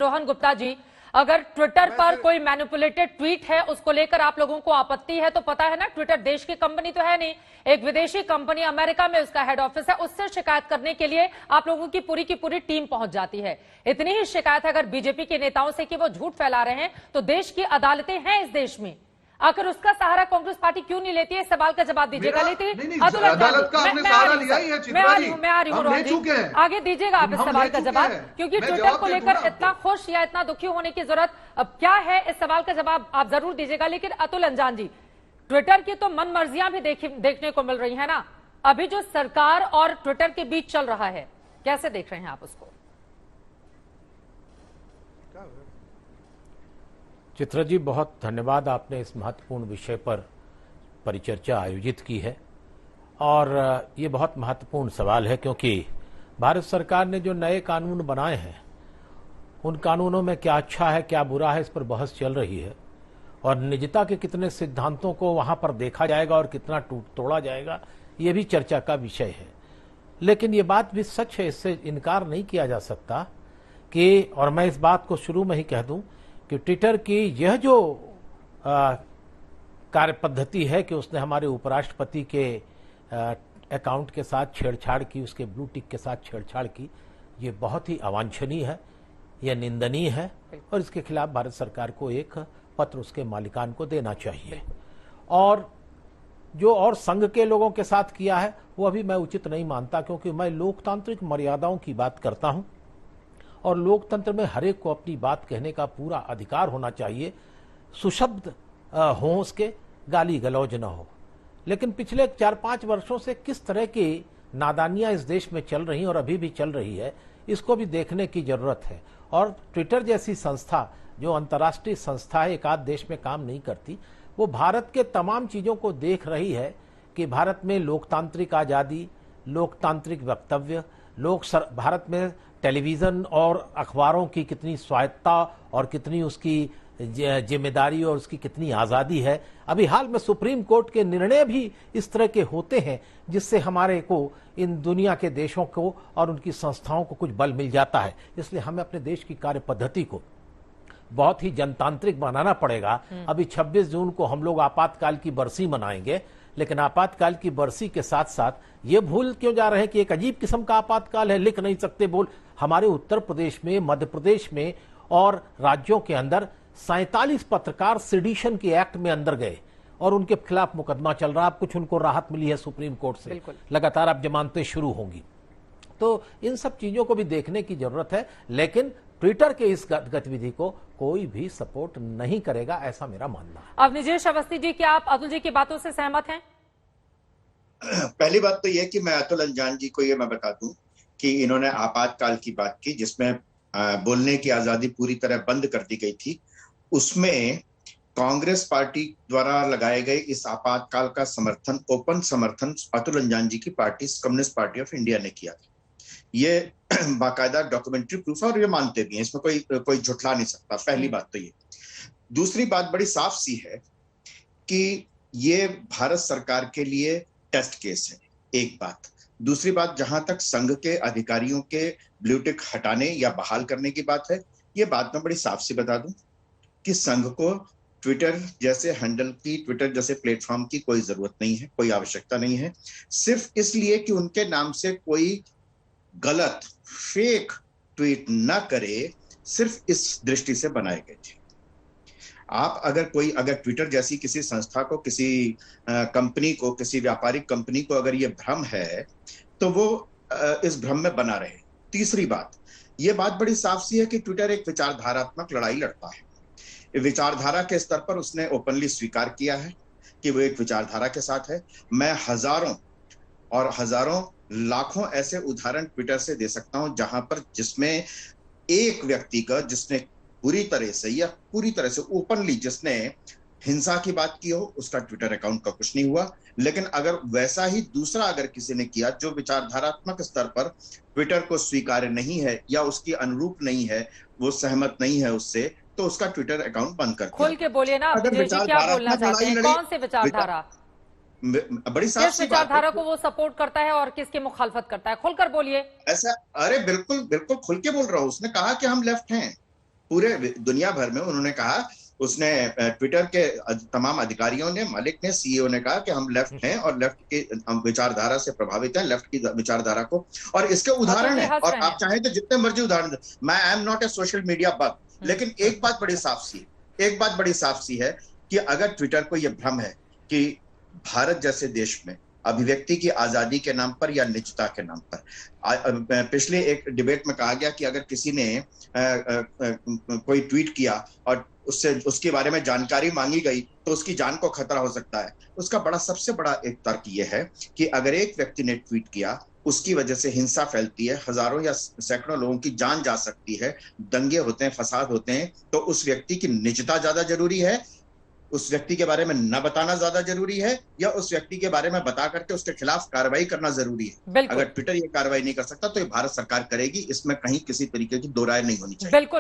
रोहन गुप्ता जी, अगर ट्विटर पर कोई मैनिपुलेटेड ट्वीट है उसको लेकर आप लोगों को आपत्ति है, तो पता है ना ट्विटर देश की कंपनी तो है नहीं, एक विदेशी कंपनी, अमेरिका में उसका हेड ऑफिस है, उससे शिकायत करने के लिए आप लोगों की पूरी टीम पहुंच जाती है। इतनी ही शिकायत है अगर बीजेपी के नेताओं से कि वो झूठ फैला रहे हैं, तो देश की अदालतें हैं इस देश में, आखिर उसका सहारा कांग्रेस पार्टी क्यों नहीं लेती है? इस सवाल का जवाब दीजिएगा। लेती अदालत का आपने सहारा लिया ही है। मैं आ रही हूँ रोहन जी, आगे दीजिएगा आप इस सवाल का जवाब, क्योंकि ट्विटर को लेकर इतना खुश या इतना दुखी होने की जरूरत अब क्या है, इस सवाल का जवाब आप जरूर दीजिएगा। लेकिन अतुल अंजान जी, ट्विटर की तो मन मर्जियां भी देखने को मिल रही है ना, अभी जो सरकार और ट्विटर के बीच चल रहा है, कैसे देख रहे हैं आप उसको? चित्रा जी, बहुत धन्यवाद, आपने इस महत्वपूर्ण विषय पर परिचर्चा आयोजित की है। और ये बहुत महत्वपूर्ण सवाल है, क्योंकि भारत सरकार ने जो नए कानून बनाए हैं उन कानूनों में क्या अच्छा है क्या बुरा है, इस पर बहस चल रही है। और निजता के कितने सिद्धांतों को वहां पर देखा जाएगा और कितना तोड़ा जाएगा, ये भी चर्चा का विषय है। लेकिन ये बात भी सच है, इससे इनकार नहीं किया जा सकता कि, और मैं इस बात को शुरू में ही कह दूं कि ट्विटर की यह जो कार्य पद्धति है कि उसने हमारे उपराष्ट्रपति के अकाउंट के साथ छेड़छाड़ की, उसके ब्लू टिक के साथ छेड़छाड़ की, ये बहुत ही अवांछनीय है, यह निंदनीय है, और इसके खिलाफ भारत सरकार को एक पत्र उसके मालिकान को देना चाहिए। और जो और संघ के लोगों के साथ किया है वो अभी मैं उचित नहीं मानता, क्योंकि मैं लोकतांत्रिक मर्यादाओं की बात करता हूं और लोकतंत्र में हर एक को अपनी बात कहने का पूरा अधिकार होना चाहिए, सुशब्द हो, उसके गाली गलौज न हो। लेकिन पिछले 4-5 वर्षों से किस तरह की नादानियां इस देश में चल रही और अभी भी चल रही है, इसको भी देखने की जरूरत है। और ट्विटर जैसी संस्था जो अंतर्राष्ट्रीय संस्था है, एक आध देश में काम नहीं करती, वो भारत के तमाम चीजों को देख रही है कि भारत में लोकतांत्रिक आजादी, लोकतांत्रिक वक्तव्य, भारत में टेलीविजन और अखबारों की कितनी स्वायत्ता और कितनी उसकी जिम्मेदारी और उसकी कितनी आज़ादी है। अभी हाल में सुप्रीम कोर्ट के निर्णय भी इस तरह के होते हैं जिससे हमारे को, इन दुनिया के देशों को और उनकी संस्थाओं को कुछ बल मिल जाता है। इसलिए हमें अपने देश की कार्य पद्धति को बहुत ही जनतांत्रिक बनाना पड़ेगा। अभी 26 जून को हम लोग आपातकाल की बरसी मनाएंगे, लेकिन आपातकाल की बरसी के साथ साथ ये भूल क्यों जा रहे हैं कि एक अजीब किस्म का आपातकाल है, लिख नहीं सकते बोल। हमारे उत्तर प्रदेश में, मध्य प्रदेश में और राज्यों के अंदर 47 पत्रकार सिडिशन के एक्ट में अंदर गए और उनके खिलाफ मुकदमा चल रहा है। अब कुछ उनको राहत मिली है सुप्रीम कोर्ट से, लगातार अब जमानतें शुरू होंगी। तो इन सब चीजों को भी देखने की जरूरत है, लेकिन ट्विटर के इस गतिविधि को कोई भी सपोर्ट नहीं करेगा, ऐसा मेरा मानना है। अब निजेश अवस्थी जी, क्या आप अतुल जी की बातों से सहमत हैं? पहली बात तो यह कि मैं अतुल अंजान जी को ये मैं बता दूं कि इन्होंने आपातकाल की बात की, जिसमें बोलने की आजादी पूरी तरह बंद कर दी गई थी। उसमें कांग्रेस पार्टी द्वारा लगाए गए इस आपातकाल का समर्थन, ओपन समर्थन अतुल अंजान जी की party communist party of India ने किया था। ये बाकायदा डॉक्यूमेंट्री प्रूफ है और ये मानते भी हैं, इसमें कोई झुठला नहीं सकता। पहली बात तो ये। दूसरी बात बड़ी साफ सी है कि ये भारत सरकार के लिए टेस्ट केस है, एक बात। दूसरी बात, जहां तक संघ के अधिकारियों के ब्लू टिक हटाने या बहाल करने की बात है, ये बात मैं बड़ी साफ सी बता दूं कि संघ को ट्विटर जैसे हैंडल की, ट्विटर जैसे प्लेटफॉर्म की कोई जरूरत नहीं है, कोई आवश्यकता नहीं है, सिर्फ इसलिए कि उनके नाम से कोई गलत फेक ट्वीट न करे, सिर्फ इस दृष्टि से बनाए गए थे। आप अगर ट्विटर जैसी किसी संस्था को, किसी कंपनी को, किसी व्यापारिक कंपनी को अगर ये भ्रम है तो वो इस भ्रम में बना रहे। तीसरी बात, ये बात बड़ी साफ सी है कि ट्विटर एक विचारधारात्मक लड़ाई लड़ता है। विचारधारा के स्तर पर उसने ओपनली स्वीकार किया है कि वो एक विचारधारा के साथ है। मैं हजारों लाखों ऐसे उदाहरण ट्विटर से दे सकता हूं जहां पर जिसमें एक व्यक्ति का, जिसने पूरी तरह से ओपनली जिसने हिंसा की बात की हो, उसका ट्विटर अकाउंट का कुछ नहीं हुआ। लेकिन अगर वैसा ही दूसरा अगर किसी ने किया जो विचारधारात्मक स्तर पर ट्विटर को स्वीकार्य नहीं है या उसकी अनुरूप नहीं है, वो सहमत नहीं है उससे, तो उसका ट्विटर अकाउंट बंद कर दिया। खोल के बोलिए ना विजय जी, क्या बोलना चाहते हैं? कौन से विचारधारा, बड़ी साफ सी विचारधारा को वो सपोर्ट करता है और किसकी मुखालफत करता है? खुलकर बोलिए। ऐसा, अरे बिल्कुल खुल के बोल रहा हूं। उसने कहा कि हम लेफ्ट हैं, पूरे दुनिया भर में उन्होंने कहा, उसने ट्विटर के तमाम अधिकारियों ने, मालिक ने, सीईओ ने कहा कि हम लेफ्ट हैं और लेफ्ट की विचारधारा से प्रभावित हैं, लेफ्ट की विचारधारा को, और इसके उदाहरण है। और आप चाहें तो जितने मर्जी उदाहरण, मैं I am not a social media bug, लेकिन एक बात बड़ी साफ सी है कि अगर ट्विटर को यह भ्रम है कि भारत जैसे देश में अभिव्यक्ति की आजादी के नाम पर या निजता के नाम पर, पिछले एक डिबेट में कहा गया कि अगर किसी ने कोई ट्वीट किया और उससे उसके बारे में जानकारी मांगी गई तो उसकी जान को खतरा हो सकता है। उसका सबसे बड़ा एक तर्क यह है कि अगर एक व्यक्ति ने ट्वीट किया, उसकी वजह से हिंसा फैलती है, हजारों या सैकड़ों लोगों की जान जा सकती है, दंगे होते हैं, फसाद होते हैं, तो उस व्यक्ति की निजता ज्यादा जरूरी है, उस व्यक्ति के बारे में न बताना ज्यादा जरूरी है, या उस व्यक्ति के बारे में बता करके उसके खिलाफ कार्रवाई करना जरूरी है। अगर ट्विटर ये कार्रवाई नहीं कर सकता तो ये भारत सरकार करेगी, इसमें कहीं किसी तरीके की दो राय नहीं होनी चाहिए। बिल्कुल।